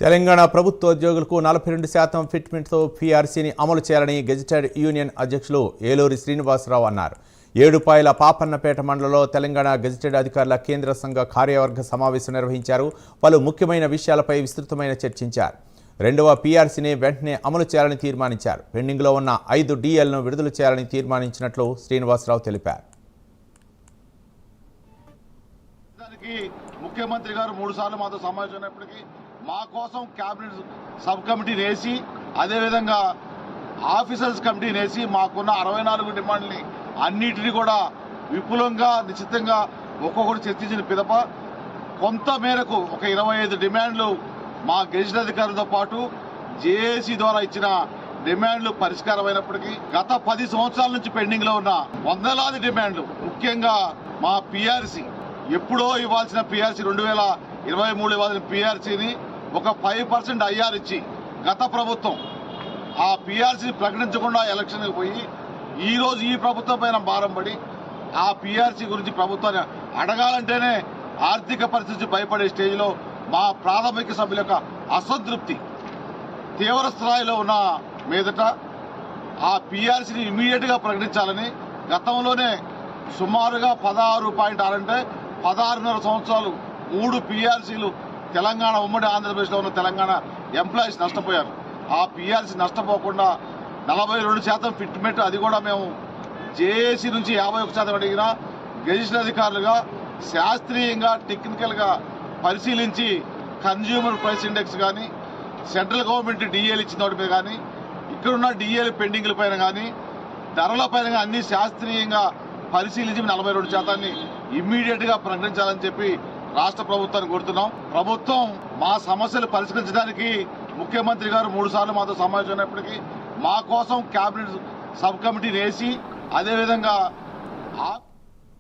తెలంగాణ ప్రభుత్వ ఉద్యోగులకు 42% ఫిట్మెంట్తో పీఆర్సీని అమలు చేయాలని గెజిటెడ్ యూనియన్ అధ్యక్షులు ఏలూరి శ్రీనివాసరావు అన్నారు. ఏడుపాయల పాపన్నపేట మండలంలో తెలంగాణ గెజిటెడ్ అధికారుల కేంద్ర సంఘ కార్యవర్గ సమావేశం నిర్వహించారు. పలు ముఖ్యమైన విషయాలపై విస్తృతమైన చర్చించారు. రెండవ పీఆర్సీని వెంటనే అమలు చేయాలని తీర్మానించారు. పెండింగ్లో ఉన్న 5 DLను విడుదల చేయాలని తీర్మానించినట్లు శ్రీనివాసరావు తెలిపారు. ముఖ్యమంత్రి గారు 3 సార్లు మాతో సమావేశమైనప్పటికీ మా కోసం క్యాబినెట్ సబ్ కమిటీని వేసి అదేవిధంగా ఆఫీసర్స్ కమిటీని వేసి మాకున్న 64 డిమాండ్ని అన్నిటినీ కూడా విపులంగా నిశ్చితంగా ఒక్కొక్కటి చర్చించిన పిదప కొంత మేరకు ఒక 25 డిమాండ్లు మా గెజిటెడ్ అధికారులతో పాటు జేఏసీ ద్వారా ఇచ్చిన డిమాండ్లు పరిష్కారమైనప్పటికీ గత 10 సంవత్సరాల నుంచి పెండింగ్ లో ఉన్న వందలాది డిమాండ్లు ముఖ్యంగా మా పీఆర్సీ ఎప్పుడో ఇవ్వాల్సిన పీఆర్సీ 2023 ఇవ్వాల్సిన పీఆర్సీని ఒక 5% ఐఆర్ ఇచ్చి గత ప్రభుత్వం ఆ పీఆర్సీ ప్రకటించకుండా ఎలక్షన్కి పోయి ఈ రోజు ఈ ప్రభుత్వం పైన భారం పడి ఆ పీఆర్సీ గురించి ప్రభుత్వాన్ని అడగాలంటేనే ఆర్థిక పరిస్థితి భయపడే స్టేజ్లో మా ప్రాథమిక సభ్యుల యొక్క అసంతృప్తి తీవ్ర స్థాయిలో ఉన్న మీదట ఆ పీఆర్సీని ఇమీడియట్గా ప్రకటించాలని గతంలోనే సుమారుగా 16.6 అంటే 16.5 సంవత్సరాలు 3 పీఆర్సీలు తెలంగాణ ఉమ్మడి ఆంధ్రప్రదేశ్లో ఉన్న తెలంగాణ ఎంప్లాయీస్ నష్టపోయారు. ఆ పీఆర్సీ నష్టపోకుండా 42% ఫిట్మెంట్, అది కూడా మేము జేఏసీ నుంచి 51% అడిగినా గెజిటెడ్ అధికారులుగా శాస్త్రీయంగా టెక్నికల్గా పరిశీలించి కన్జ్యూమర్ ప్రైస్ ఇండెక్స్ కానీ సెంట్రల్ గవర్నమెంట్ డిఏలు ఇచ్చిన వాటి మీద కానీ ఇక్కడున్న డిఏలు పెండింగ్ల పైన కానీ ధరల పైన అన్ని శాస్త్రీయంగా పరిశీలించి 42%ని ఇమ్మీడియట్గా ప్రకటించాలని చెప్పి రాష్ట్ర ప్రభుత్వాన్ని కోరుతున్నాం. ప్రభుత్వం మా సమస్యలు పరిష్కరించడానికి ముఖ్యమంత్రి గారు 3 సార్లు మాతో సమావేశమైనప్పటికీ మా కోసం క్యాబినెట్ సబ్ కమిటీని వేసి అదేవిధంగా